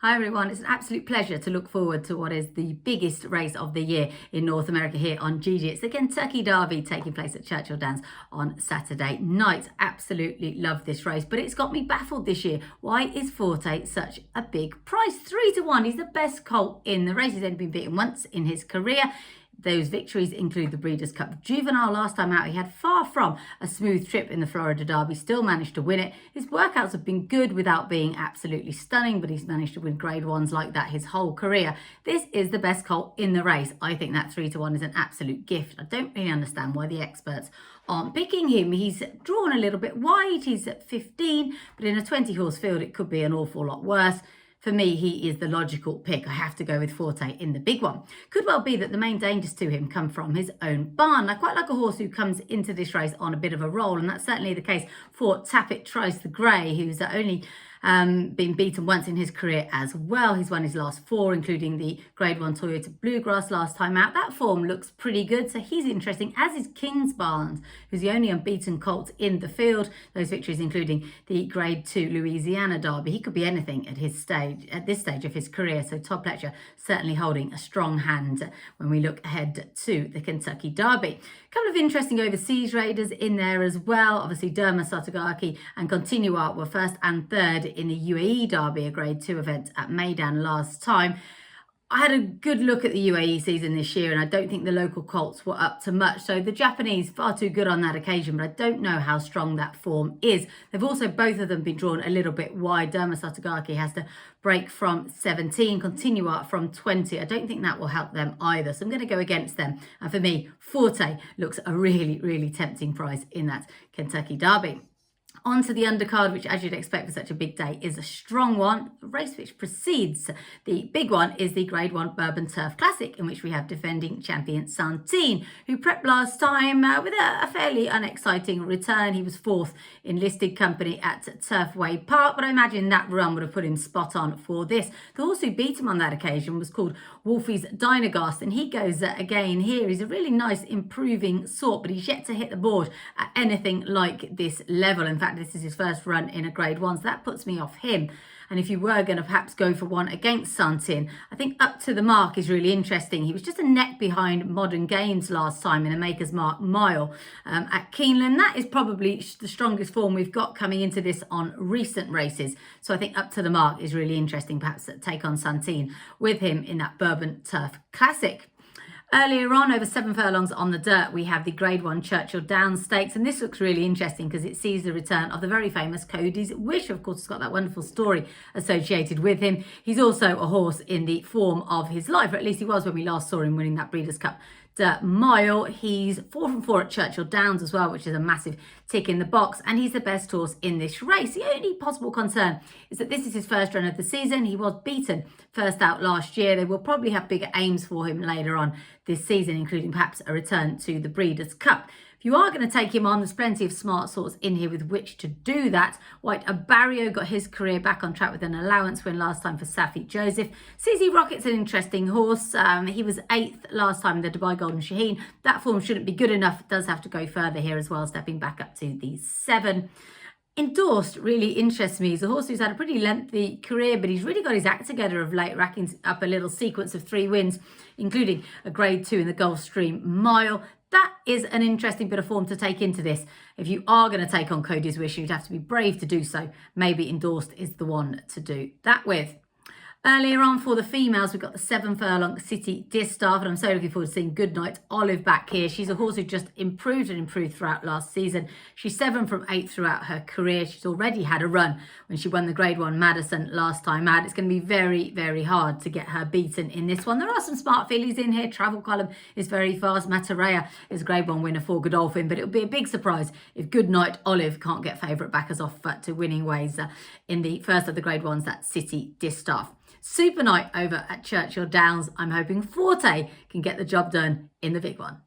Hi everyone, it's an absolute pleasure to look forward to what is the biggest race of the year in North America here on GG. It's the Kentucky Derby taking place at Churchill Downs on Saturday night. Absolutely love this race, but it's got me baffled this year. Why is Forte such a big price? 3-1, he's the best colt in the race. He's only been beaten once in his career. Those victories include the Breeders' Cup Juvenile. Last time out, he had far from a smooth trip in the Florida Derby, still managed to win it. His workouts have been good without being absolutely stunning, but he's managed to win grade 1s like that his whole career. This is the best colt in the race. I think that 3-1 is an absolute gift. I don't really understand why the experts aren't picking him. He's drawn a little bit wide. He's at 15, but in a 20-horse field, it could be an awful lot worse. For me, he is the logical pick. I have to go with Forte in the big one. Could well be that the main dangers to him come from his own barn. I quite like a horse who comes into this race on a bit of a roll, and that's certainly the case for Tappet Tries the Grey, who's only been beaten once in his career as well. He's won his last 4, including the Grade 1 Toyota Bluegrass last time out. That form looks pretty good, so he's interesting, as is Kings Barnes, who's the only unbeaten colt in the field. Those victories including the Grade 2 Louisiana Derby. He could be anything at this stage of his career, so Todd Pletcher certainly holding a strong hand when we look ahead to the Kentucky Derby. A couple of interesting overseas raiders in there as well. Obviously, Derma Sotogake and Continua were first and third in the UAE Derby, a Grade 2 event at Meydan last time. I had a good look at the UAE season this year, and I don't think the local colts were up to much. So the Japanese, far too good on that occasion, but I don't know how strong that form is. They've also, both of them, been drawn a little bit wide. Derma Sotogake has to break from 17, Continua from 20. I don't think that will help them either. So I'm going to go against them. And for me, Forte looks a really, really tempting price in that Kentucky Derby. On to the undercard, which, as you'd expect for such a big day, is a strong one. The race which precedes the big one is the Grade 1 Bourbon Turf Classic, in which we have defending champion Santine, who prepped last time with a fairly unexciting return. He was 4th in listed company at Turfway Park, but I imagine that run would have put him spot on for this. The horse who beat him on that occasion was called Wolfie's Dynagast, and he goes again here. He's a really nice improving sort, but he's yet to hit the board at anything like this level. In fact, this is his first run in a Grade 1, so that puts me off him. And if you were going to perhaps go for one against Santin, I think Up to the Mark is really interesting. He was just a neck behind Modern Games last time in a Maker's Mark mile at Keeneland. That is probably the strongest form we've got coming into this on recent races. So I think Up to the Mark is really interesting, perhaps take on Santin with him in that Bourbon Turf Classic. Earlier on, over 7 furlongs on the dirt, we have the Grade 1 Churchill Downs Stakes, and this looks really interesting because it sees the return of the very famous Cody's Wish. Of course, it's got that wonderful story associated with him. He's also a horse in the form of his life, or at least he was when we last saw him winning that Breeders' Cup mile. He's 4 from 4 at Churchill Downs as well, which is a massive tick in the box, and he's the best horse in this race. The only possible concern is that this is his first run of the season. He was beaten first out last year. They will probably have bigger aims for him later on this season, including perhaps a return to the Breeders' Cup. If you are going to take him on, there's plenty of smart sorts in here with which to do that. White Abarrio got his career back on track with an allowance win last time for Safi Joseph. CZ Rocket's an interesting horse. He was 8th last time in the Dubai Golden Shaheen. That form shouldn't be good enough. Does have to go further here as well, stepping back up to the 7. Endorsed really interests me. He's a horse who's had a pretty lengthy career, but he's really got his act together of late, racking up a little sequence of 3 wins, including a Grade 2 in the Gulfstream Mile. That is an interesting bit of form to take into this. If you are going to take on Cody's Wish, you'd have to be brave to do so. Maybe Endorsed is the one to do that with. Earlier on for the females, we've got the 7 furlong City Distaff, and I'm so looking forward to seeing Goodnight Olive back here. She's a horse who just improved and improved throughout last season. She's 7 from 8 throughout her career. She's already had a run when she won the Grade 1 Madison last time out. It's going to be very, very hard to get her beaten in this one. There are some smart fillies in here. Travel Column is very fast. Matarea is a Grade 1 winner for Godolphin, but it would be a big surprise if Goodnight Olive can't get favourite backers off to winning ways in the first of the Grade 1s, that City Distaff. Super night over at Churchill Downs. I'm hoping Forte can get the job done in the big one.